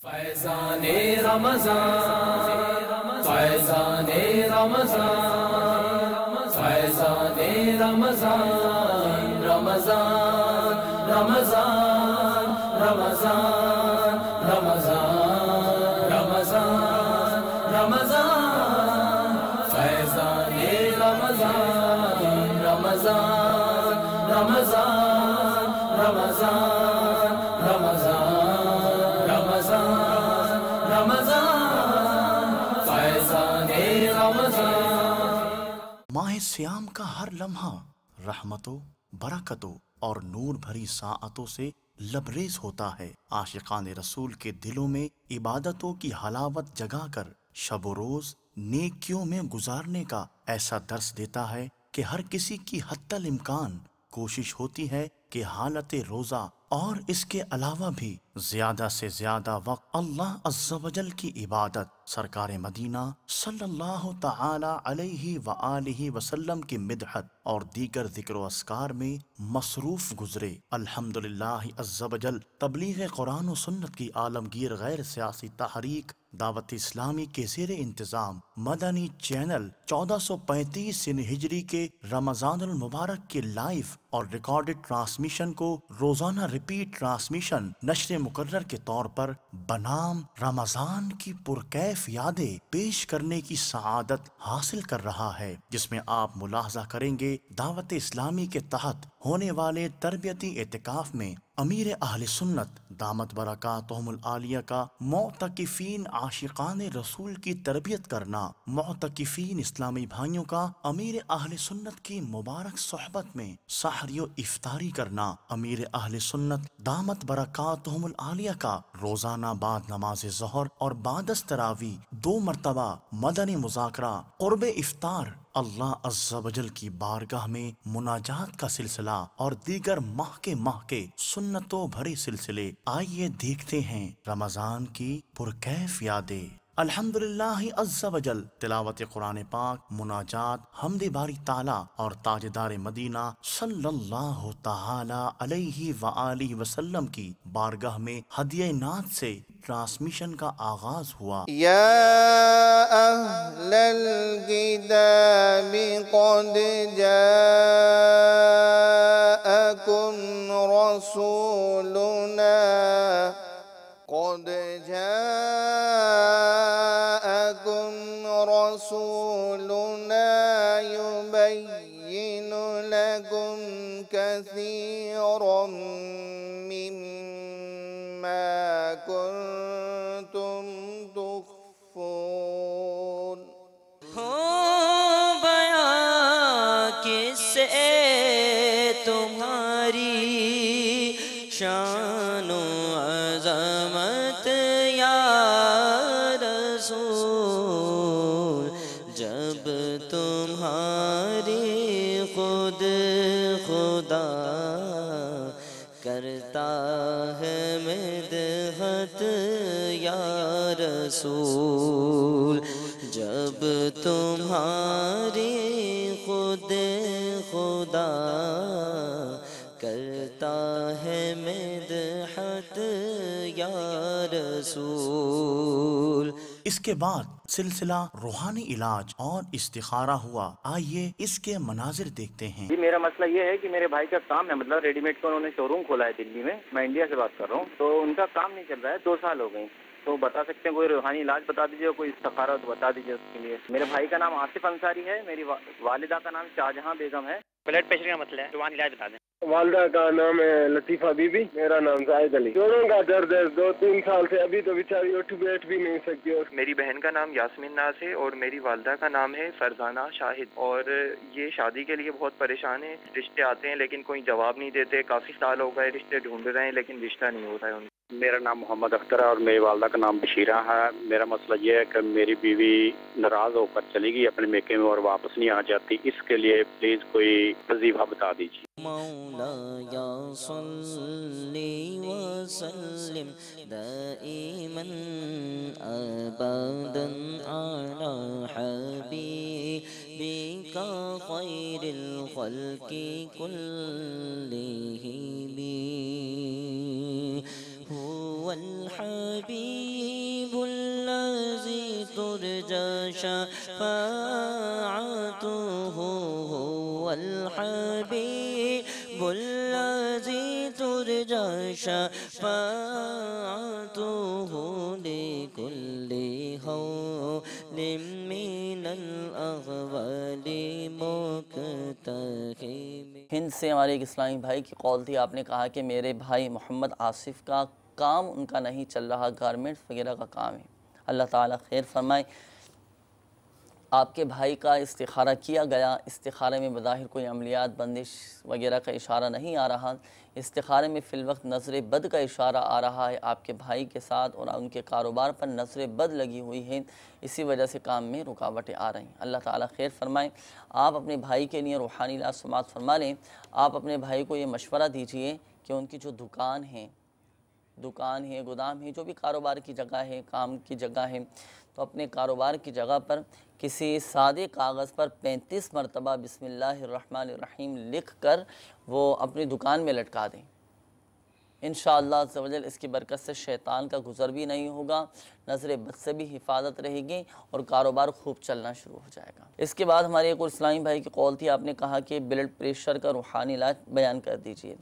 فیضان رمضان، فیضان رمضان، فیضان رمضان، رمضان رمضان رمضان رمضان رمضان رمضان، فیضان رمضان، رمضان رمضان رمضان رمضان رمضان، فیضان رمضان۔ ماہ سیام کا ہر لمحہ رحمتوں، برکتوں اور نور بھری ساعتوں سے لبریز ہوتا ہے۔ عاشقان رسول کے دلوں میں عبادتوں کی حلاوت جگا کر شب و روز نیکیوں میں گزارنے کا ایسا درس دیتا ہے کہ ہر کسی کی حتی الامکان کوشش ہوتی ہے کہ حالت روزہ اور اس کے علاوہ بھی زیادہ سے زیادہ وقت اللہ عز و جل کی عبادت، سرکار مدینہ صلی اللہ تعالی علیہ وآلہ وسلم کی مدحت اور دیگر ذکر و اذکار میں مصروف گزرے۔ الحمدللہ عز و جل تبلیغ قرآن و سنت کی عالمگیر غیر سیاسی تحریک دعوت اسلامی کے زیر انتظام مدنی چینل 1435 ہجری کے رمضان المبارک کے لائیو اور ریکارڈڈ ٹرانسمیشن کو روزانہ ریپیٹ ٹرانسمیشن نشر مقرر کے طور پر بنام رمضان کی پرکیف یادیں پیش کرنے کی سعادت حاصل کر رہا ہے، جس میں آپ ملاحظہ کریں گے دعوت اسلامی کے تحت ہونے والے تربیتی اعتکاف میں امیر اہل سنت دامت برکاتہم العالیہ کا معتکفین عاشقان رسول کی تربیت کرنا، معتکفین اسلامی بھائیوں کا امیر اہل سنت کی مبارک صحبت میں سحری و افطاری کرنا، امیر اہل سنت دامت برکاتہم العالیہ کا روزانہ بعد نماز ظہر اور بعد از تراویح 2 مرتبہ مدنی مذاکرہ قرب افطار، اللہ عز و جل کی بارگاہ میں مناجات کا سلسلہ اور دیگر ماہ کے سنتوں بھرے سلسلے۔ آئیے دیکھتے ہیں رمضان کی پرکیف یادیں۔ الحمدللہ عز و جل تلاوت قرآن پاک، مناجات، حمد باری تعالی اور تاجدار مدینہ صلی اللہ تعالی علیہ وآلہ وسلم کی بارگاہ میں ہدیہ نعت سے ٹرانسمیشن کا آغاز ہوا۔ یا اہل الکتاب قد جاءکم رسولنا قد جاءکم رسولنا یبین لکم کثیرا مما کنتم تخفون۔ ہو بیان کس سے تمہاری شان و عظمت یا رسول، جب تمہاری خود خدا کرتا ہے مدحت یا رسول، جب تمہاری خود خدا کرتا ہے مدحت یا رسول۔ اس کے بعد سلسلہ روحانی علاج اور استخارہ ہوا۔ آئیے اس کے مناظر دیکھتے ہیں۔ جی میرا مسئلہ یہ ہے کہ میرے بھائی کا کام ہے، مطلب ریڈی میڈ کا انہوں نے شو روم کھولا ہے دلی میں، میں انڈیا سے بات کر رہا ہوں، تو ان کا کام نہیں چل رہا ہے، 2 سال ہو گئے، تو بتا سکتے ہیں کوئی روحانی علاج بتا دیجیے، کوئی استخارہ بتا دیجیے اس کے لیے۔ میرے بھائی کا نام آصف انصاری ہے، میری والدہ کا نام شاہجہاں بیگم ہے۔ بلڈ پریشر کا مسئلہ ہے، روحانی علاج بتا دیں۔ والدہ کا نام ہے لطیفہ بی بی، میرا نام زاہد علی۔ جوڑوں کا درد ہے 2-3 سال سے، ابھی تو بیچاری اٹھ بیٹھ بھی نہیں سکتی۔ میری بہن کا نام یاسمین ناز ہے اور میری والدہ کا نام ہے فرزانہ شاہد، اور یہ شادی کے لیے بہت پریشان ہیں، رشتے آتے ہیں لیکن کوئی جواب نہیں دیتے، کافی سال ہو گئے رشتے ڈھونڈ رہے ہیں لیکن رشتہ نہیں ہو رہا ہے ان کا۔ میرا نام محمد اختر ہے اور میری والدہ کا نام بشیرہ ہے۔ میرا مسئلہ یہ ہے کہ میری بیوی ناراض ہو کر چلی گئی اپنے میکے میں اور واپس نہیں آ جاتی، اس کے لیے پلیز کوئی وظیفہ بتا دیجیے۔ مولایا صلی وسلم دائما ابدا علی حبیبک خیر الخلق كلهم هو الحبيب ترجى شفاعته هو الحبيب الذي ترجى شفاعته لكل هول من الأغوال مقتحم۔ ہند سے ہمارے ایک اسلامی بھائی کی کال تھی، آپ نے کہا کہ میرے بھائی محمد آصف کا کام ان کا نہیں چل رہا، گارمنٹس وغیرہ کا کام ہے، اللہ تعالیٰ خیر فرمائے۔ آپ کے بھائی کا استخارہ کیا گیا، استخارے میں بظاہر کوئی عملیات بندش وغیرہ کا اشارہ نہیں آ رہا، استخارے میں فی الوقت نظر بد کا اشارہ آ رہا ہے آپ کے بھائی کے ساتھ، اور ان کے کاروبار پر نظر بد لگی ہوئی ہے، اسی وجہ سے کام میں رکاوٹیں آ رہی ہیں۔ اللہ تعالیٰ خیر فرمائے۔ آپ اپنے بھائی کے لیے روحانی علاج سماعت فرما لیں۔ آپ اپنے بھائی کو یہ مشورہ دیجئے کہ ان کی جو دکان ہے، گودام ہے، جو بھی کاروبار کی جگہ ہے، کام کی جگہ ہے، تو اپنے کاروبار کی جگہ پر کسی سادے کاغذ پر 35 مرتبہ بسم اللہ الرحمن الرحیم لکھ کر وہ اپنی دکان میں لٹکا دیں۔ انشاءاللہ عز و جل اس کی برکت سے شیطان کا گزر بھی نہیں ہوگا، نظر بد سے بھی حفاظت رہے گی، اور کاروبار خوب چلنا شروع ہو جائے گا۔ اس کے بعد ہمارے ایک اور اسلامی بھائی کی کال تھی، آپ نے کہا کہ بلڈ پریشر کا روحانی علاج بیان کر دیجئے۔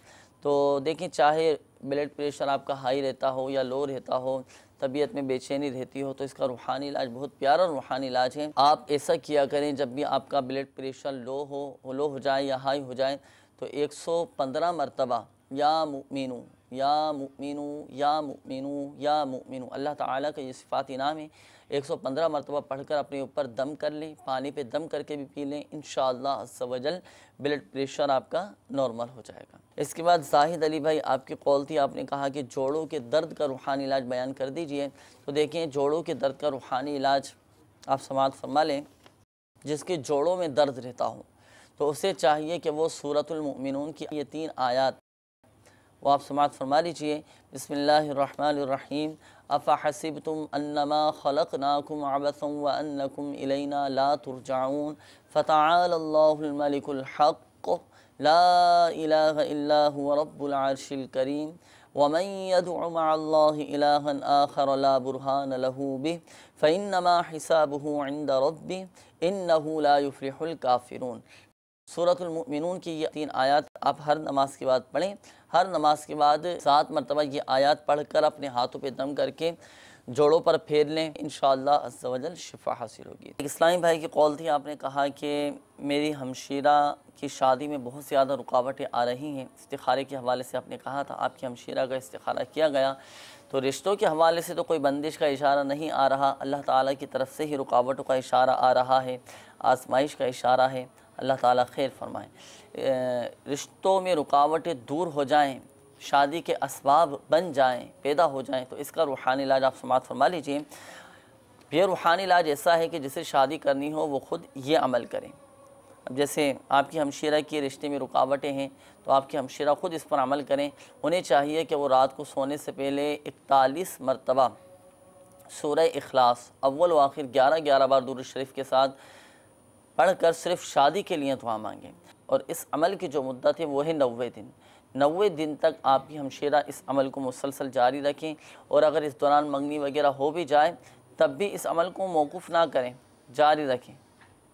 تو دیکھیں، چاہے بلڈ پریشر آپ کا ہائی رہتا ہو یا لو رہتا ہو، طبیعت میں بے چینی رہتی ہو، تو اس کا روحانی علاج بہت پیارا روحانی علاج ہے۔ آپ ایسا کیا کریں، جب بھی آپ کا بلڈ پریشر لو ہو جائے یا ہائی ہو جائے، تو 115 مرتبہ یا مؤمنو یا مؤمنو یا مؤمنو یا مؤمنو، اللہ تعالیٰ کا یہ صفاتی نام ہے، 115 مرتبہ پڑھ کر اپنے اوپر دم کر لیں، پانی پہ دم کر کے بھی پی لیں، انشاءاللہ عز و جل بلڈ پریشر آپ کا نارمل ہو جائے گا۔ اس کے بعد زاہد علی بھائی، آپ کی کال تھی، آپ نے کہا کہ جوڑوں کے درد کا روحانی علاج بیان کر دیجئے۔ تو دیکھیں، جوڑوں کے درد کا روحانی علاج آپ سماعت فرما لیں۔ جس کے جوڑوں میں درد رہتا ہو تو اسے چاہیے کہ وہ سورۃ المؤمنون کی یہ 3 آیات وہ آپ سماعت فرما لیجئے۔ بسم اللہ الرحمن الرحیم، افحسبتم انما خلقناکم عبثا وانکم الینا لا ترجعون فتعالی اللہ الملک الحق لا الہ الا هو رب العرش الکریم ومن يدع مع الله إلها آخر لا برهان له به فإنما حسابه عند ربه إنه لا يفلح الكافرون۔ سورۃ المؤمنون کی یہ 3 آیات آپ ہر نماز کے بعد پڑھیں، ہر نماز کے بعد 7 مرتبہ یہ آیات پڑھ کر اپنے ہاتھوں پہ دم کر کے جوڑوں پر پھیر لیں، انشاءاللہ عز و جل شفا حاصل ہوگی۔ ایک اسلامی بھائی کی کال تھی، آپ نے کہا کہ میری ہمشیرہ کی شادی میں بہت زیادہ رکاوٹیں آ رہی ہیں، استخارے کے حوالے سے آپ نے کہا تھا، آپ کی ہمشیرہ کا استخارہ کیا گیا، تو رشتوں کے حوالے سے تو کوئی بندش کا اشارہ نہیں آ رہا، اللہ تعالیٰ کی طرف سے ہی رکاوٹوں کا اشارہ آ رہا ہے، آزمائش کا اشارہ ہے، اللہ تعالیٰ خیر فرمائے۔ رشتوں میں رکاوٹیں دور ہو جائیں، شادی کے اسباب بن جائیں، پیدا ہو جائیں، تو اس کا روحانی علاج آپ سماعت فرما لیجئے۔ یہ روحانی علاج ایسا ہے کہ جسے شادی کرنی ہو وہ خود یہ عمل کریں۔ اب جیسے آپ کی ہمشیرہ کی رشتے میں رکاوٹیں ہیں، تو آپ کی ہمشیرہ خود اس پر عمل کریں۔ انہیں چاہیے کہ وہ رات کو سونے سے پہلے 41 مرتبہ سورہ اخلاص اول و آخر 11 بار درود شریف کے ساتھ پڑھ کر صرف شادی کے لیے دعا مانگیں، اور اس عمل کی جو مدت ہے وہ ہے 90 دن۔ 90 دن تک آپ کی ہمشیرہ اس عمل کو مسلسل جاری رکھیں، اور اگر اس دوران منگنی وغیرہ ہو بھی جائے تب بھی اس عمل کو موقوف نہ کریں، جاری رکھیں،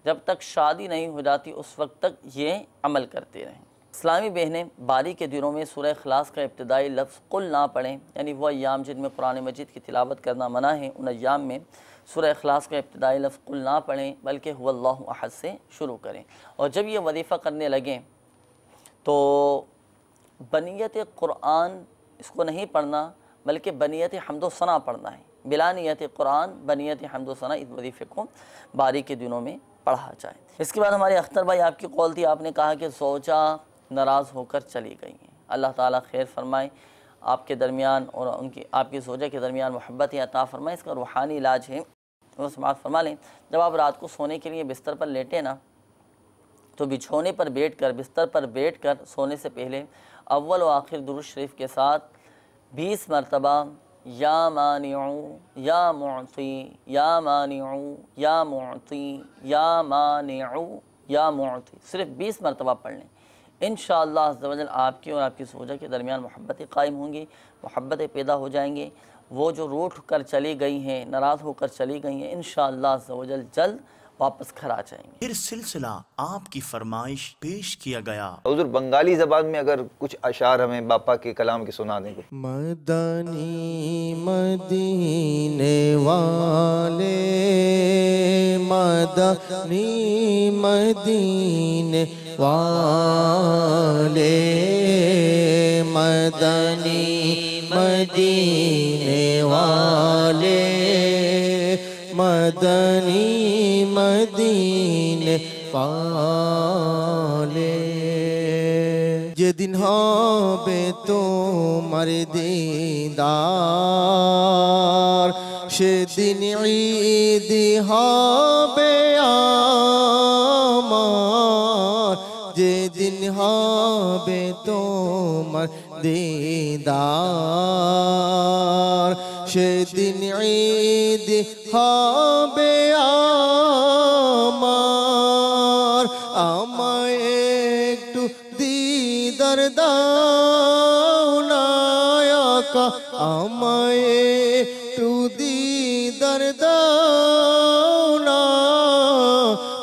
جب تک شادی نہیں ہو جاتی اس وقت تک یہ عمل کرتے رہیں۔ اسلامی بہنیں باری کے دنوں میں سورہ اخلاص کا ابتدائی لفظ قل نہ پڑھیں، یعنی وہ ایام جن میں قرآن مجید کی تلاوت کرنا منع ہے، ان ایام میں سورہ اخلاص کا ابتدائی لفظ قل نہ پڑھیں، بلکہ هو اللہ احد سے شروع کریں۔ اور جب یہ وظیفہ کرنے لگیں تو بنیت قرآن اس کو نہیں پڑھنا، بلکہ بنیت حمد و ثنا پڑھنا ہے، بلا نیت قرآن بنیت حمد و ثنا اس وظیفے کو باری کے دنوں میں پڑھا جائے۔ اس کے بعد ہمارے اختر بھائی، آپ کی کال تھی، آپ نے کہا کہ زوجہ ناراض ہو کر چلی گئی ہیں، اللہ تعالیٰ خیر فرمائے، آپ کے درمیان اور آپ کی زوجہ کے درمیان محبت عطا فرمائے۔ اس کا روحانی علاج ہے، وہ سماعت فرما لیں۔ جب آپ رات کو سونے کے لیے بستر پر لیٹیں نا، تو بچھونے پر بیٹھ کر، بستر پر بیٹھ کر سونے سے پہلے اول و آخر درود شریف کے ساتھ 20 مرتبہ یا مانعو یا معطی یا مانعو یا معطی یا مانعو یا معطی صرف 20 مرتبہ پڑھ لیں، انشاءاللہ عز و جل آپ کی اور آپ کی زوجہ کے درمیان محبتیں قائم ہوں گی، محبتیں پیدا ہو جائیں گی، وہ جو روٹ کر چلی گئی ہیں، ناراض ہو کر چلی گئی ہیں، انشاءاللہ عز و جل جلد واپس گھر آ جائیں گے۔ پھر سلسلہ آپ کی فرمائش پیش کیا گیا۔ حضور بنگالی زبان میں اگر کچھ اشعار ہمیں باپا کے کلام کے سنا دیں گے۔ مدنی مدینے والے، مدنی مدینے والے، مدنی مدینے والے، مدنی مدینے والے، যেদিন হবে তোমার দিদার, সেদিন ঈদ হবে আমার, যেদিন হবে তোমার দিদার, সেদিন ঈদ হবে আমার, আমায় একটু দিদার দাও না আকা, আমায় একটু দিদার দাও না,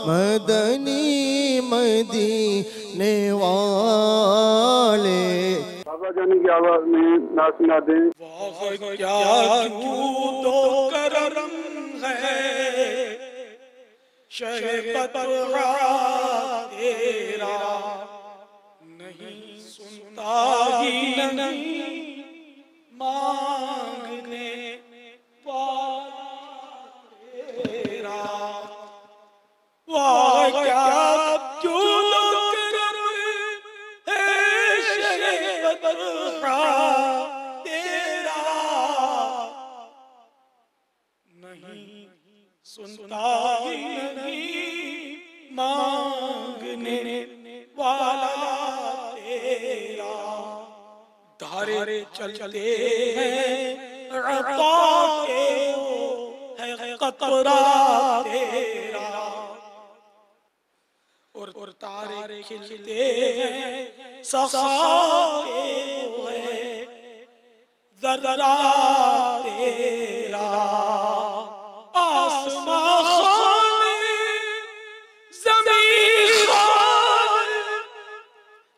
মদনী মদিনে والے۔ بابا جانی کی آواز میں نعت سنا دیں۔ کیا جود و کرم ہے شہبت تیرا، نہیں سنتا ہی نہیں مانگنے والا تیرا، واہ کیا جود و کرم ہے شہبت تیرا، نہیں سنتا ہی نہیں مانگنے والا تیرا، دھارے چلتے ہیں عطا کے ہے قطرہ تیرا، اور تارے کھلتے ہیں سخا کے ہے ذرہ تیرا، آسمان خانے زمین خانے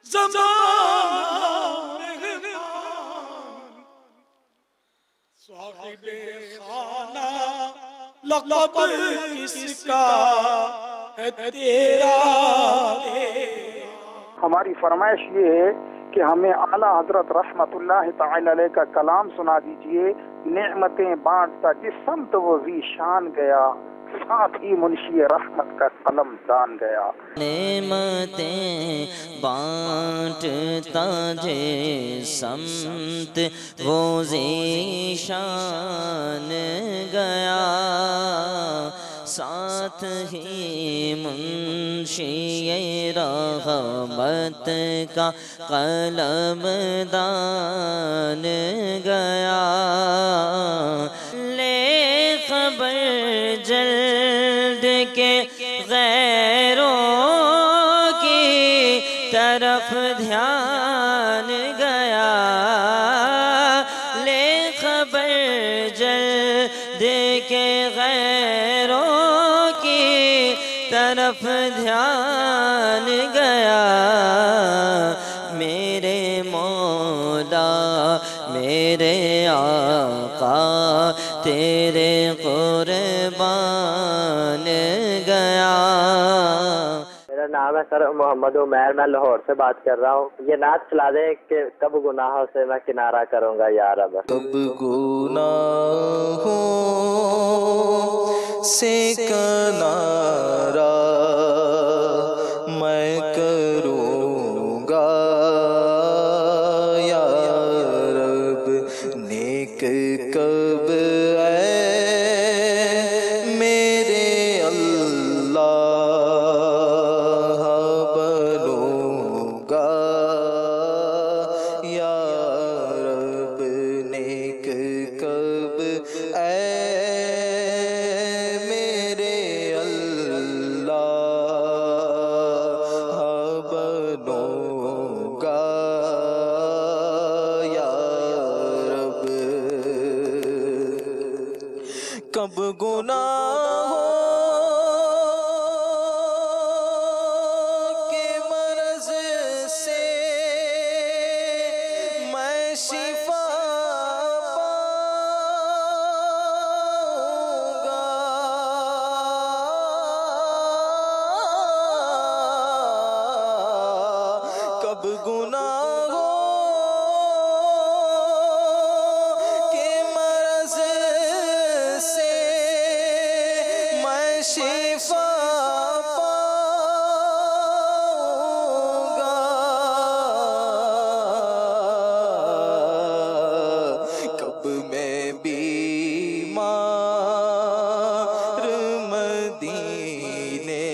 زمانہ مہمان، صاحب خانہ لقب کس کا ہے تیرا۔ ہماری فرمائش یہ ہے کہ ہمیں اعلیٰ حضرت رحمت اللہ تعالی علیہ کا کلام سنا دیجئے۔ نعمتیں بانٹتا جس سمت وہ ذیشان گیا، ساتھ ہی منشی رحمت کا قلم دان گیا۔ نعمتیں بانٹتا جس سمت وہ ذیشان گیا، ساتھ ہی منشی رحمت کا قلم دان گیا، لے خبر جلد کے غیروں کی طرف دھیان گیا، لے خبر جلد کے غیروں کی طرف دھیان گیا، میرے مولا میرے آقا تیرے قربان گیا۔ میرا نام ہے سر محمد عمیر، میں لاہور سے بات کر رہا ہوں۔ یہ نعت چلا دیں کہ کب گناہوں سے میں کنارہ کروں گا یا رب۔ کب گناہوں سے کنارہ میں کروں گا یا رب، نیک کب اے میرے اللہ بنوں گا یا رب، نیک کب اے میرے اللہ کب گناہوں کے مرض سے میں شفا کب گناہوں کے مرض سے میں شفا پاؤں گا کب میں بیمار مدینے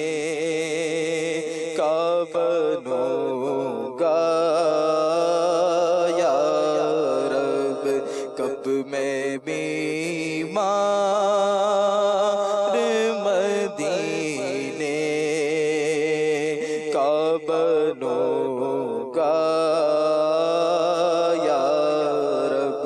کا بنوں گا یا رب کب میں بیمار مدینے کا بنوں گا یا رب.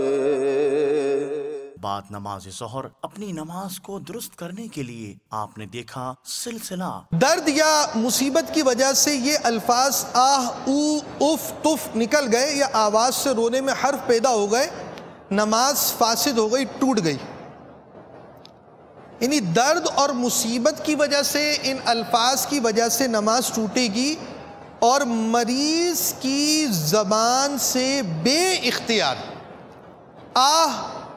بعد نماز ظہر اپنی نماز کو درست کرنے کے لیے آپ نے دیکھا سلسلہ درد یا مصیبت کی وجہ سے یہ الفاظ آہ او اف تف نکل گئے یا آواز سے رونے میں حرف پیدا ہو گئے، نماز فاسد ہو گئی، ٹوٹ گئی. یعنی درد اور مصیبت کی وجہ سے، ان الفاظ کی وجہ سے نماز ٹوٹے گی، اور مریض کی زبان سے بے اختیار آہ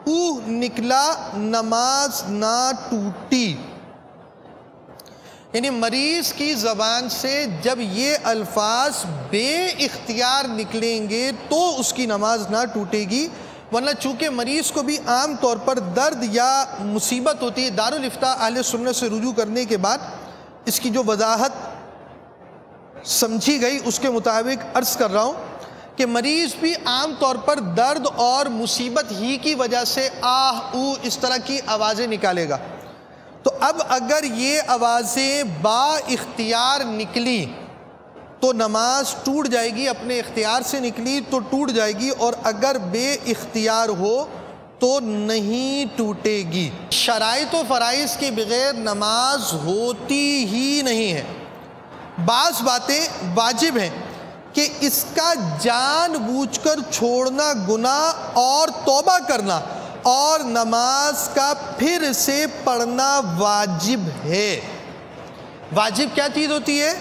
او نکلا، نماز نہ ٹوٹی. یعنی مریض کی زبان سے جب یہ الفاظ بے اختیار نکلیں گے تو اس کی نماز نہ ٹوٹے گی. ورنہ چونکہ مریض کو بھی عام طور پر درد یا مصیبت ہوتی ہے، دارالافتاء اہل سنت سے رجوع کرنے کے بعد اس کی جو وضاحت سمجھی گئی اس کے مطابق عرض کر رہا ہوں کہ مریض بھی عام طور پر درد اور مصیبت ہی کی وجہ سے آہ او اس طرح کی آوازیں نکالے گا. تو اب اگر یہ آوازیں با اختیار نکلی تو نماز ٹوٹ جائے گی، اپنے اختیار سے نکلی تو ٹوٹ جائے گی، اور اگر بے اختیار ہو تو نہیں ٹوٹے گی. شرائط و فرائض کے بغیر نماز ہوتی ہی نہیں ہے. بعض باتیں واجب ہیں کہ اس کا جان بوجھ کر چھوڑنا گناہ اور توبہ کرنا اور نماز کا پھر سے پڑھنا واجب ہے. واجب کیا چیز ہوتی ہے؟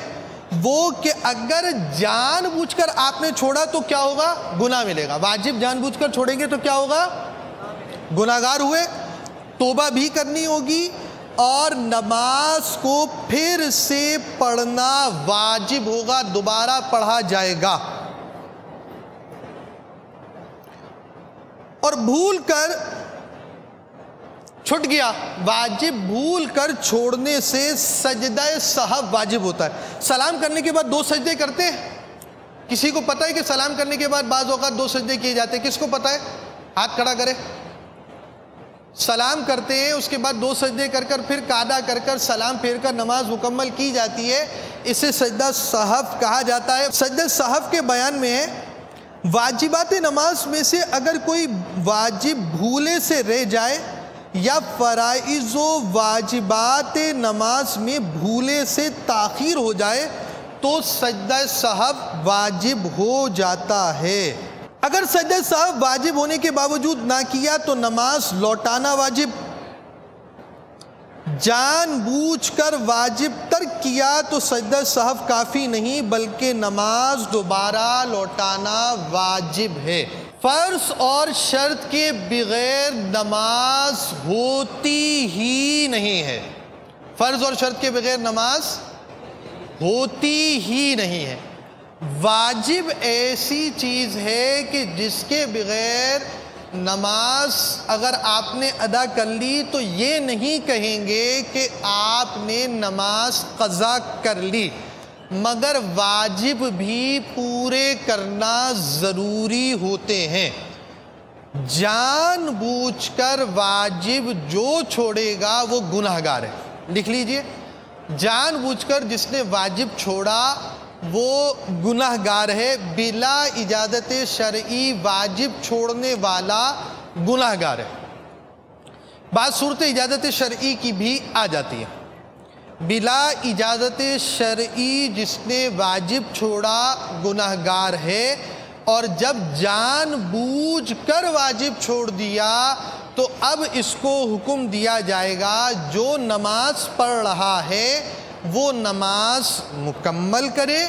وہ کہ اگر جان بوجھ کر آپ نے چھوڑا تو کیا ہوگا؟ گناہ ملے گا. واجب جان بوجھ کر چھوڑیں گے تو کیا ہوگا؟ گناہگار ہوئے. توبہ بھی کرنی ہوگی اور نماز کو پھر سے پڑھنا واجب ہوگا، دوبارہ پڑھا جائے گا. اور بھول کر چھٹ گیا، واجب بھول کر چھوڑنے سے سجدہ سہو واجب ہوتا ہے. سلام کرنے کے بعد 2 سجدے کرتے ہیں. کسی کو پتہ ہے کہ سلام کرنے کے بعد بعض اوقات 2 سجدے کیے جاتے ہیں؟ کس کو پتہ ہے؟ ہاتھ کھڑا کرے. سلام کرتے ہیں، اس کے بعد 2 سجدے کر کر پھر قعدہ کر کر سلام پھیر کر نماز مکمل کی جاتی ہے. اسے سجدہ سہو کہا جاتا ہے. سجدہ سہو کے بیان میں ہے واجبات نماز میں سے اگر کوئی واجب بھولے سے رہ جائے یا فرائض و واجبات نماز میں بھولے سے تاخیر ہو جائے تو سجدہ سہو واجب ہو جاتا ہے. اگر سجدہ سہو واجب ہونے کے باوجود نہ کیا تو نماز لوٹانا واجب. جان بوجھ کر واجب ترک کیا تو سجدہ سہو کافی نہیں بلکہ نماز دوبارہ لوٹانا واجب ہے. فرض اور شرط کے بغیر نماز ہوتی ہی نہیں ہے. فرض اور شرط کے بغیر نماز ہوتی ہی نہیں ہے. واجب ایسی چیز ہے کہ جس کے بغیر نماز اگر آپ نے ادا کر لی تو یہ نہیں کہیں گے کہ آپ نے نماز قضا کر لی، مگر واجب بھی پورے کرنا ضروری ہوتے ہیں. جان بوجھ کر واجب جو چھوڑے گا وہ گناہگار ہے. لکھ لیجئے، جان بوجھ کر جس نے واجب چھوڑا وہ گناہگار ہے. بلا اجازت شرعی واجب چھوڑنے والا گناہگار ہے. بعض صورت اجازت شرعی کی بھی آ جاتی ہے۔ بلا اجازت شرعی جس نے واجب چھوڑا گناہگار ہے، اور جب جان بوجھ کر واجب چھوڑ دیا تو اب اس کو حکم دیا جائے گا جو نماز پڑھ رہا ہے وہ نماز مکمل کرے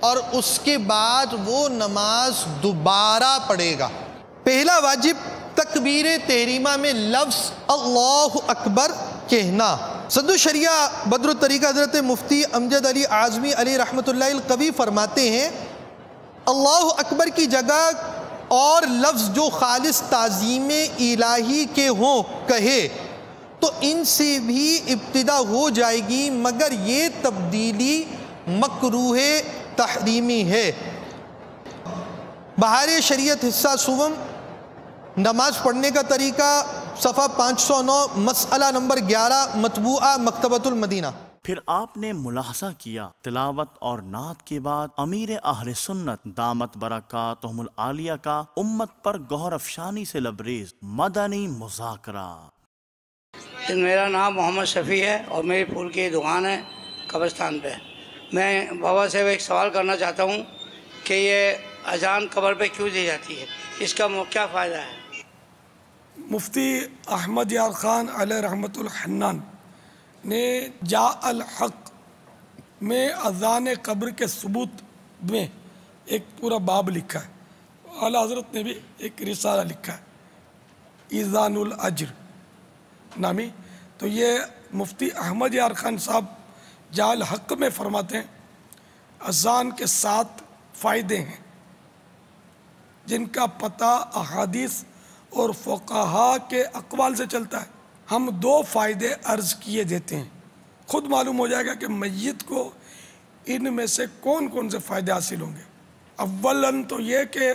اور اس کے بعد وہ نماز دوبارہ پڑھے گا۔ پہلا واجب تکبیر تحریمہ میں لفظ اللہ اکبر کہنا۔ صدر الشریعہ بدر الطریقہ حضرت مفتی امجد علی اعظمی علیہ رحمۃ اللہ القوی فرماتے ہیں اللہ اکبر کی جگہ اور لفظ جو خالص تعظیم الہی کے ہوں کہے تو ان سے بھی ابتدا ہو جائے گی، مگر یہ تبدیلی مکروہ تحریمی ہے۔ بہار شریعت حصہ سوم نماز پڑھنے کا طریقہ صفحہ 509 مسئلہ نمبر 11 مطبوعہ مکتبۃ المدینہ۔ پھر آپ نے ملاحظہ کیا تلاوت اور نعت کے بعد امیر اہل سنت دامت برکاتہم العالیہ کا امت پر گوہر افشانی سے لبریز مدنی مذاکرہ۔ میرا نام محمد شفیع ہے اور میری پھول کی دکان ہے قبرستان پہ۔ میں بابا سے ایک سوال کرنا چاہتا ہوں کہ یہ اذان قبر پہ کیوں دی جاتی ہے، اس کا کیا فائدہ ہے؟ مفتی احمد یار خان علیہ رحمۃ الحنان نے جاء الحق میں اذان قبر کے ثبوت میں ایک پورا باب لکھا ہے۔ اعلیٰ حضرت نے بھی ایک رسالہ لکھا ہے ایذان الاجر نامی۔ تو یہ مفتی احمد یار خان صاحب جاء الحق میں فرماتے ہیں اذان کے 7 فائدے ہیں جن کا پتہ احادیث اور فقہاء کے اقوال سے چلتا ہے۔ ہم 2 فائدے عرض کیے دیتے ہیں، خود معلوم ہو جائے گا کہ میت کو ان میں سے کون کون سے فائدے حاصل ہوں گے۔ اولاً تو یہ کہ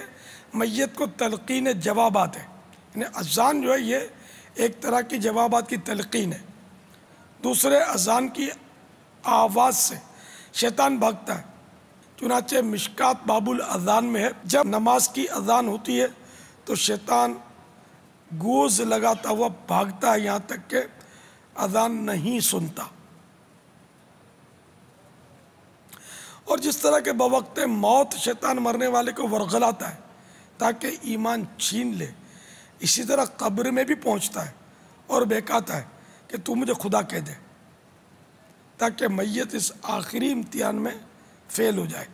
میت کو تلقین جوابات ہے، یعنی اذان جو ہے یہ ایک طرح کی جوابات کی تلقین ہے۔ دوسرے اذان کی آواز سے شیطان بھاگتا ہے، چنانچہ مشکات باب الاذان میں ہے جب نماز کی اذان ہوتی ہے تو شیطان گوز لگاتا ہوا بھاگتا ہے یہاں تک کہ اذان نہیں سنتا، اور جس طرح کے بوقت موت شیطان مرنے والے کو ورغلاتا ہے تاکہ ایمان چھین لے، اسی طرح قبر میں بھی پہنچتا ہے اور بہکاتا ہے کہ تو مجھے خدا کہہ دے، تاکہ میت اس آخری امتحان میں فیل ہو جائے۔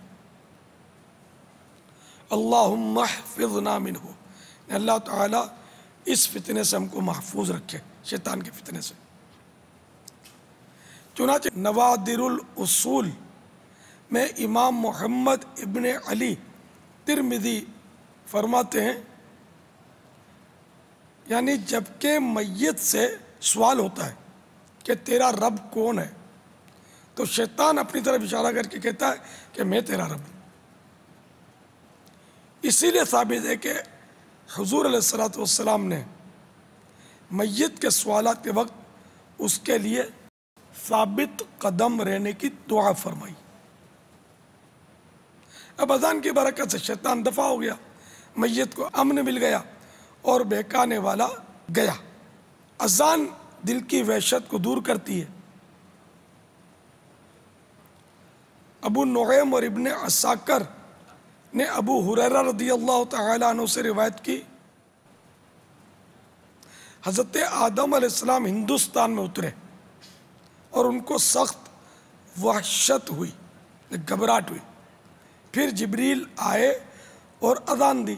اللہم احفظنا منہ، اللہ تعالیٰ اس فتنے سے ہم کو محفوظ رکھے، شیطان کے فتنے سے۔ چنانچہ نوادر الاصول میں امام محمد ابن علی ترمذی فرماتے ہیں، یعنی جبکہ میت سے سوال ہوتا ہے کہ تیرا رب کون ہے تو شیطان اپنی طرف اشارہ کر کے کہتا ہے کہ میں تیرا رب ہوں۔ اسی لیے ثابت ہے کہ حضور علیہ السلام نے میت کے سوالات کے وقت اس کے لیے ثابت قدم رہنے کی دعا فرمائی۔ اب اذان کی برکت سے شیطان دفع ہو گیا، میت کو امن مل گیا اور بہکانے والا گیا۔ اذان دل کی وحشت کو دور کرتی ہے۔ ابو نعیم اور ابن عساکر نے ابو ہریرہ رضی اللہ تعالیٰ عنہ سے روایت کی، حضرت آدم علیہ السلام ہندوستان میں اترے اور ان کو سخت وحشت ہوئی، گھبراہٹ ہوئی، پھر جبریل آئے اور اذان دی۔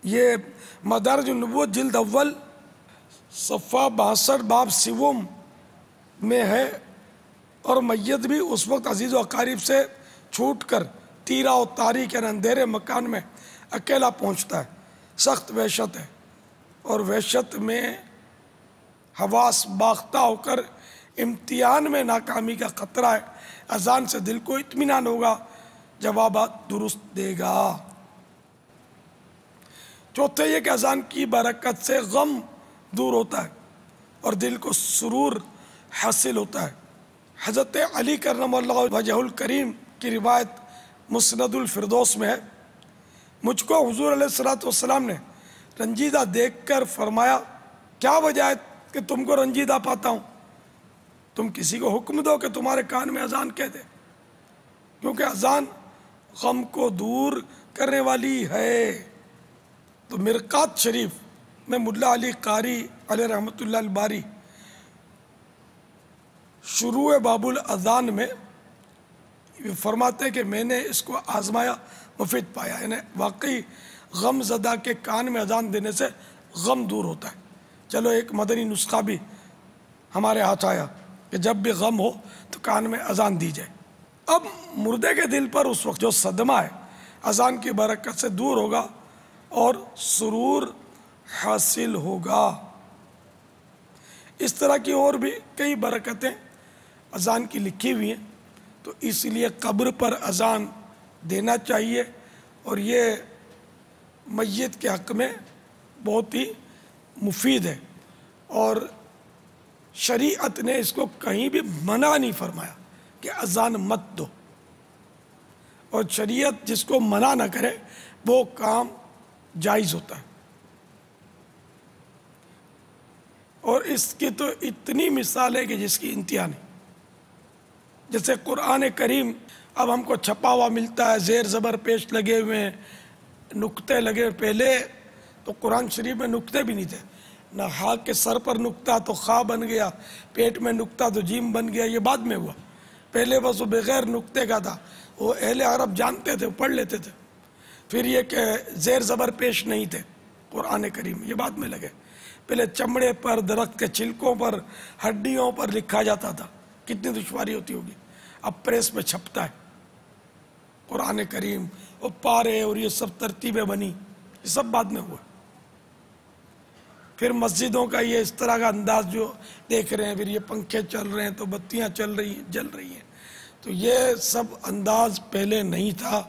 یہ مدارج النبوت جلد اول صفحہ 62 باب 7 میں ہے، اور میت بھی اس وقت عزیز و اقارب سے چھوٹ کر تیرا و تاریک یعنی اندھیرے مکان میں اکیلا پہنچتا ہے۔ سخت وحشت ہے، اور وحشت میں حواس باختہ ہو کر امتحان میں ناکامی کا خطرہ ہے۔ اذان سے دل کو اطمینان ہوگا، جوابات درست دے گا۔ چوتھے یہ کہ اذان کی برکت سے غم دور ہوتا ہے اور دل کو سرور حاصل ہوتا ہے۔ حضرت علی کرم اللہ وجہ الکریم کی روایت مسند الفردوس میں ہے، مجھ کو حضور علیہ السلام نے رنجیدہ دیکھ کر فرمایا، کیا وجہ ہے کہ تم کو رنجیدہ پاتا ہوں، تم کسی کو حکم دو کہ تمہارے کان میں اذان کہہ دے، کیونکہ اذان غم کو دور کرنے والی ہے۔ تو مرقات شریف میں ملا علی قاری علیہ رحمۃ اللہ الباری شروع باب الاذان میں فرماتے ہیں کہ میں نے اس کو آزمایا، مفید پایا، یعنی واقعی غم زدہ کے کان میں اذان دینے سے غم دور ہوتا ہے۔ چلو ایک مدنی نسخہ بھی ہمارے ہاتھ آیا کہ جب بھی غم ہو تو کان میں اذان دی جائے۔ اب مردے کے دل پر اس وقت جو صدمہ ہے اذان کی برکت سے دور ہوگا اور سرور حاصل ہوگا۔ اس طرح کی اور بھی کئی برکتیں اذان کی لکھی ہوئی ہیں، تو اس لیے قبر پر اذان دینا چاہیے، اور یہ میت کے حق میں بہت ہی مفید ہے، اور شریعت نے اس کو کہیں بھی منع نہیں فرمایا کہ اذان مت دو، اور شریعت جس کو منع نہ کرے وہ کام جائز ہوتا ہے۔ اور اس کی تو اتنی مثال ہے کہ جس کی انتہا نہیں۔ جیسے قرآن کریم اب ہم کو چھپا ہوا ملتا ہے، زیر زبر پیش لگے ہوئے ہیں، نقطے لگے، پہلے تو قرآن شریف میں نقطے بھی نہیں تھے، نہ ہا کے سر پر نقطہ تو خا بن گیا، پیٹ میں نقطہ تو جیم بن گیا، یہ بعد میں ہوا۔ پہلے بس وہ بغیر نقطے کا تھا، وہ اہل عرب جانتے تھے، پڑھ لیتے تھے۔ پھر یہ کہ زیر زبر پیش نہیں تھے قرآن کریم، یہ بعد میں لگے۔ پہلے چمڑے پر، درخت کے چھلکوں پر، ہڈیوں پر لکھا جاتا تھا، کتنی دشواری ہوتی ہوگی۔ اب پریس میں چھپتا ہے قرآن کریم، اور پارے اور یہ سب ترتیبیں بنی، یہ سب بعد میں ہوا۔ پھر مسجدوں کا یہ اس طرح کا انداز جو دیکھ رہے ہیں، پھر یہ پنکھے چل رہے ہیں تو بتیاں جل رہی ہیں، تو یہ سب انداز پہلے نہیں تھا،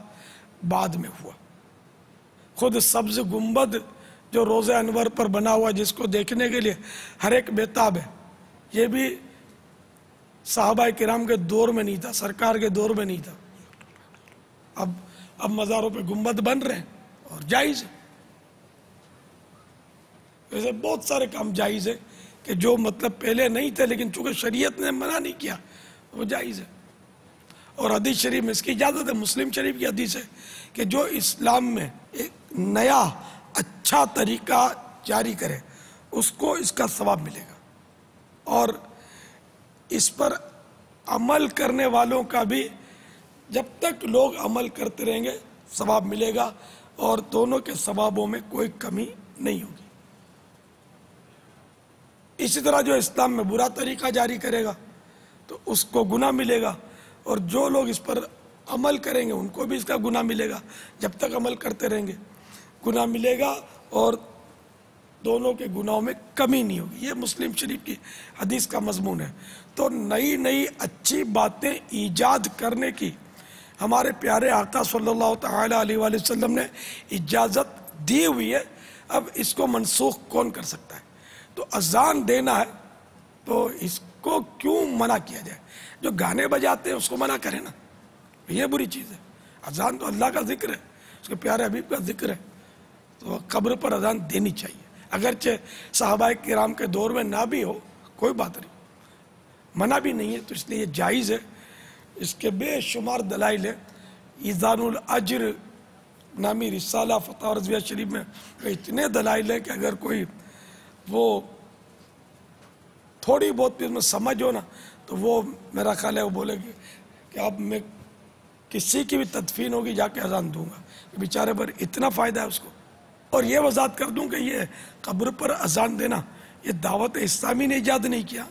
بعد میں ہوا۔ خود سبز گنبد جو روضہ انور پر بنا ہوا، جس کو دیکھنے کے لیے ہر ایک بےتاب ہے، یہ بھی صحابہ کرام کے دور میں نہیں تھا، سرکار کے دور میں نہیں تھا۔ اب مزاروں پہ گنبد بن رہے ہیں اور جائز ہے۔ ایسے بہت سارے کام جائز ہے کہ جو مطلب پہلے نہیں تھے، لیکن چونکہ شریعت نے منع نہیں کیا وہ جائز ہے۔ اور حدیث شریف میں اس کی اجازت ہے، مسلم شریف کی حدیث ہے کہ جو اسلام میں ایک نیا اچھا طریقہ جاری کرے اس کو اس کا ثواب ملے گا، اور اس پر عمل کرنے والوں کا بھی جب تک لوگ عمل کرتے رہیں گے ثواب ملے گا، اور دونوں کے ثوابوں میں کوئی کمی نہیں ہوگی۔ اسی طرح جو اسلام میں برا طریقہ جاری کرے گا تو اس کو گناہ ملے گا، اور جو لوگ اس پر عمل کریں گے ان کو بھی اس کا گناہ ملے گا، جب تک عمل کرتے رہیں گے گناہ ملے گا، اور دونوں کے گناہوں میں کمی نہیں ہوگی۔ یہ مسلم شریف کی حدیث کا مضمون ہے۔ تو نئی نئی اچھی باتیں ایجاد کرنے کی ہمارے پیارے آقا صلی اللہ تعالی علیہ وآلہ وسلم نے اجازت دی ہوئی ہے، اب اس کو منسوخ کون کر سکتا ہے؟ تو اذان دینا ہے تو اس کو کیوں منع کیا جائے؟ جو گانے بجاتے ہیں اس کو منع کریں نا، یہ بری چیز ہے۔ اذان تو اللہ کا ذکر ہے، اس کے پیارے حبیب کا ذکر ہے، تو قبر پر اذان دینی چاہیے، اگرچہ صحابہ کرام کے دور میں نہ بھی ہو، کوئی بات نہیں، منع بھی نہیں ہے، تو اس لیے یہ جائز ہے۔ اس کے بے شمار دلائل ہیں۔ ایذان الاجر نامی رسالہ فتح رضویہ شریف میں اتنے دلائل ہیں کہ اگر کوئی وہ تھوڑی بہت بھی اس میں سمجھ ہو نا تو وہ میرا خیال ہے وہ بولے گی کہ اب میں کسی کی بھی تدفین ہوگی جا کے اذان دوں گا، بیچارے پر اتنا فائدہ ہے اس کو۔ اور یہ وضاحت کر دوں کہ یہ قبر پر اذان دینا یہ دعوت اسلامی نے ایجاد نہیں کیا،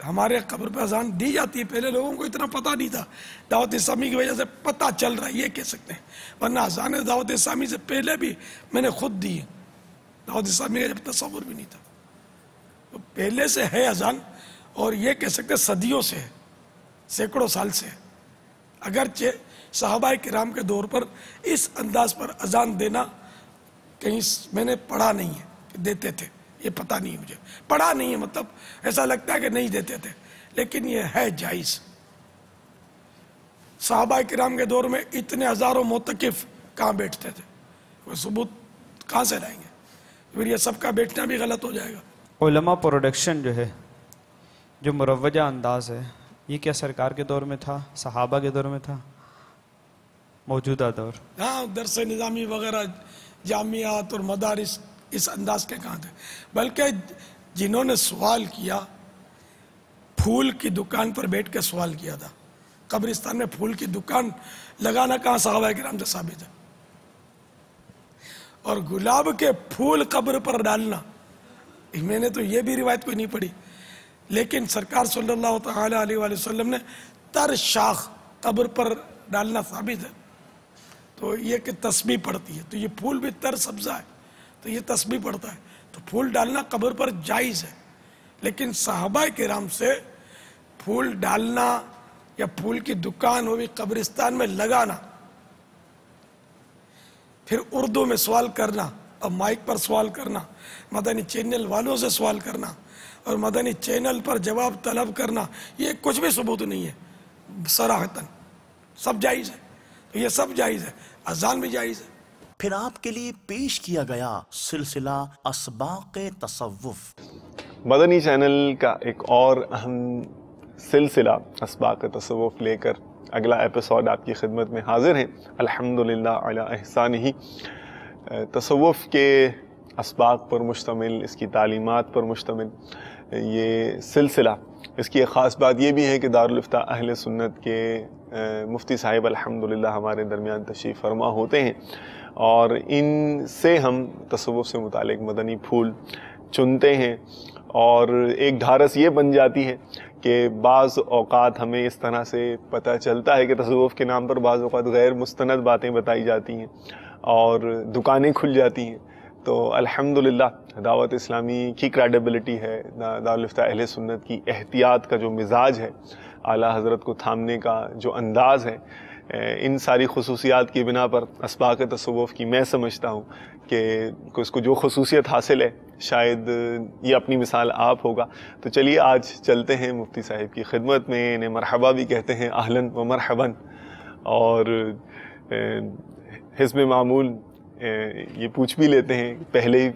ہمارے قبر پہ اذان دی جاتی ہے، پہلے لوگوں کو اتنا پتہ نہیں تھا، دعوت اسلامی کی وجہ سے پتہ چل رہا ہے، یہ کہہ سکتے ہیں، ورنہ اذان دعوت اسلامی سے پہلے بھی میں نے خود دی ہے، دعوت اسلامی کا جب تصور بھی نہیں تھا، تو پہلے سے ہے اذان، اور یہ کہہ سکتے صدیوں سے ہے، سینکڑوں سال سے ہے۔ اگرچہ صحابہ کرام کے دور پر اس انداز پر اذان دینا کہیں میں نے پڑھا نہیں ہے کہ دیتے تھے، یہ پتہ نہیں مجھے، پڑھا نہیں ہے، مطلب ایسا لگتا ہے کہ نہیں دیتے تھے، لیکن یہ ہے جائز۔ صحابہ کرام کے دور میں اتنے ہزاروں معتکف کہاں بیٹھتے تھے، کوئی ثبوت کہاں سے لائیں گے؟ پھر یہ سب کا بیٹھنا بھی غلط ہو جائے گا۔ علماء پروڈکشن جو ہے، جو مروجہ انداز ہے، یہ کیا سرکار کے دور میں تھا، صحابہ کے دور میں تھا، موجودہ دور؟ ہاں، درس نظامی وغیرہ جامعات اور مدارس اس انداز کے کہاں تھے، بلکہ جنہوں نے سوال کیا پھول کی دکان پر بیٹھ کے سوال کیا تھا۔ قبرستان میں پھول کی دکان لگانا کہاں صحابہ کرام سے ثابت ہے؟ اور گلاب کے پھول قبر پر ڈالنا، میں نے تو یہ بھی روایت کوئی نہیں پڑھی، لیکن سرکار صلی اللہ تعالی علیہ وآلہ وسلم نے تر شاخ قبر پر ڈالنا ثابت ہے۔ تو یہ کہ تسبیح پڑتی ہے، تو یہ پھول بھی تر سبزہ ہے، تو یہ تسبیح پڑتا ہے، تو پھول ڈالنا قبر پر جائز ہے۔ لیکن صحابہ کرام سے پھول ڈالنا یا پھول کی دکان وہ بھی قبرستان میں لگانا، پھر اردو میں سوال کرنا اور مائک پر سوال کرنا، مدنی چینل والوں سے سوال کرنا اور مدنی چینل پر جواب طلب کرنا، یہ کچھ بھی ثبوت نہیں ہے صراحتاً، سب جائز ہے۔ تو یہ سب جائز ہے، اذان بھی جائز ہے۔ پھر آپ کے لیے پیش کیا گیا سلسلہ اسباق تصوف۔ مدنی چینل کا ایک اور اہم سلسلہ اسباق تصوف لے کر اگلا ایپیسوڈ آپ کی خدمت میں حاضر ہیں۔ الحمدللہ علی احسانہ، تصوف کے اسباق پر مشتمل، اس کی تعلیمات پر مشتمل یہ سلسلہ۔ اس کی ایک خاص بات یہ بھی ہے کہ دارالفتہ اہل سنت کے مفتی صاحب الحمدللہ ہمارے درمیان تشریف فرما ہوتے ہیں، اور ان سے ہم تصوف سے متعلق مدنی پھول چنتے ہیں، اور ایک ڈھارس یہ بن جاتی ہے کہ بعض اوقات ہمیں اس طرح سے پتہ چلتا ہے کہ تصوف کے نام پر بعض اوقات غیر مستند باتیں بتائی جاتی ہیں اور دکانیں کھل جاتی ہیں۔ تو الحمدللہ دعوت اسلامی کی کریڈیبلٹی ہے، دارالفتہ اہل سنت کی احتیاط کا جو مزاج ہے، اعلیٰ حضرت کو تھامنے کا جو انداز ہے، ان ساری خصوصیات کی بنا پر اسباق تصوف کی میں سمجھتا ہوں کہ اس کو جو خصوصیت حاصل ہے شاید یہ اپنی مثال آپ ہوگا۔ تو چلیے آج چلتے ہیں مفتی صاحب کی خدمت میں، انہیں مرحبا بھی کہتے ہیں، اہلاً و مرحباً، اور حسب معمول یہ پوچھ بھی لیتے ہیں پہلے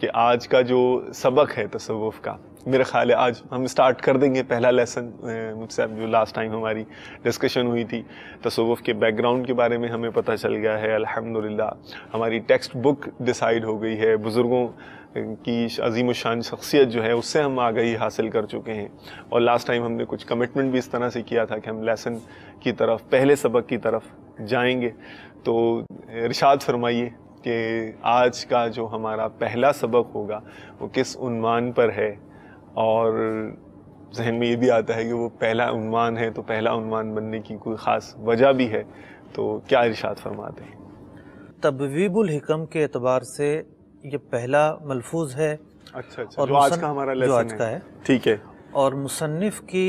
کہ آج کا جو سبق ہے تصوف کا، میرے خیال ہے آج ہم سٹارٹ کر دیں گے پہلا لیسن۔ مجھ سے جو لاسٹ ٹائم ہماری ڈسکشن ہوئی تھی تصوف کے بیک گراؤنڈ کے بارے میں ہمیں پتہ چل گیا ہے، الحمدللہ ہماری ٹیکسٹ بک ڈیسائیڈ ہو گئی ہے، بزرگوں کی عظیم الشان شخصیت جو ہے اس سے ہم آگاہی حاصل کر چکے ہیں، اور لاسٹ ٹائم ہم نے کچھ کمٹمنٹ بھی اس طرح سے کیا تھا کہ ہم لیسن کی طرف، پہلے سبق کی طرف جائیں گے۔ تو ارشاد فرمائیے کہ آج کا جو ہمارا پہلا سبق ہوگا وہ کس عنوان پر ہے، اور ذہن میں یہ بھی آتا ہے کہ وہ پہلا عنوان ہے تو پہلا عنوان بننے کی کوئی خاص وجہ بھی ہے، تو کیا ارشاد فرماتے ہیں؟ تبویب الحکم کے اعتبار سے یہ پہلا ملفوظ ہے، اچھا اور جو آج کا ہمارا لیسن ہے، ٹھیک ہے، اور مصنف کی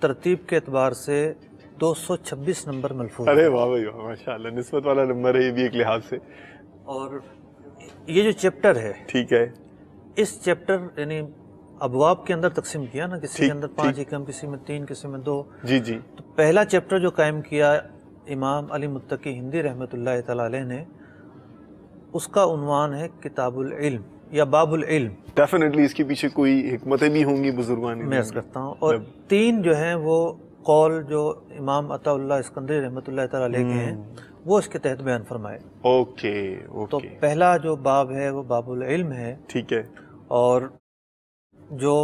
ترتیب کے اعتبار سے 226 نمبر ملفوظ۔ ارے واہ بھائی واہ، ماشاءاللہ نسبت والا نمبر ہے یہ بھی ایک لحاظ سے۔ اور یہ جو چیپٹر ہے، ٹھیک ہے، اس چیپٹر یعنی ابواب کے اندر تقسیم کیا نا، کسی کے اندر 5 حکم، کسی میں 3، کسی میں 2۔ جی جی، تو پہلا چیپٹر جو قائم کیا امام علی متقی ہندی رحمۃ اللہ تعالی علیہ نے، اس کا عنوان ہے کتاب العلم یا باب العلم۔ ڈیفینیٹلی اس کے پیچھے کوئی حکمتیں بھی ہوں گی بزرگان، میں عرض کرتا ہوں، اور 3 جو ہیں وہ قول جو امام عطا اللہ اسکندری رحمۃ اللہ تعالی علیہ کے ہیں، وہ اس کے تحت بیان فرمائے۔ اوکے، تو پہلا جو باب ہے وہ باب العلم ہے، ٹھیک ہے، اور جو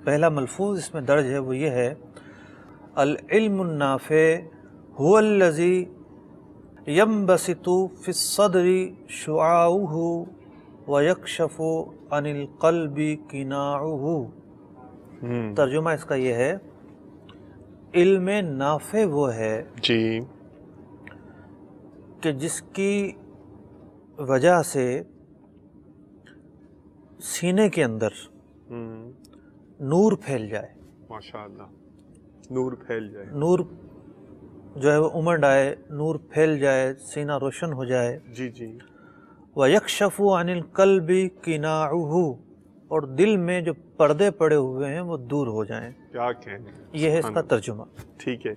پہلا ملفوظ اس میں درج ہے وہ یہ ہے، العلم النافع هو الذي ينبسط في الصدر شعاعه ويكشف عن القلب قناعه۔ ترجمہ اس کا یہ ہے، علم نافع وہ ہے جی کہ جس کی وجہ سے سینے کے اندر نور پھیل جائے، ماشاءاللہ نور پھیل جائے، نور جو ہے وہ امنڈ آئے، نور پھیل جائے، سینہ روشن ہو جائے۔ جی جی، وَيَكْشَفُ عَنِ الْقَلْبِ قِنَاعُهُ، اور دل میں جو پردے پڑے ہوئے ہیں وہ دور ہو جائیں۔ کیا کہنے، یہ ہے اس کا ترجمہ۔ ٹھیک ہے،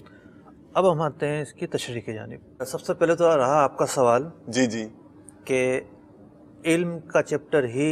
اب ہم آتے ہیں اس کی تشریح کی جانب۔ سب سے پہلے تو رہا آپ کا سوال، جی جی، کہ علم کا چیپٹر ہی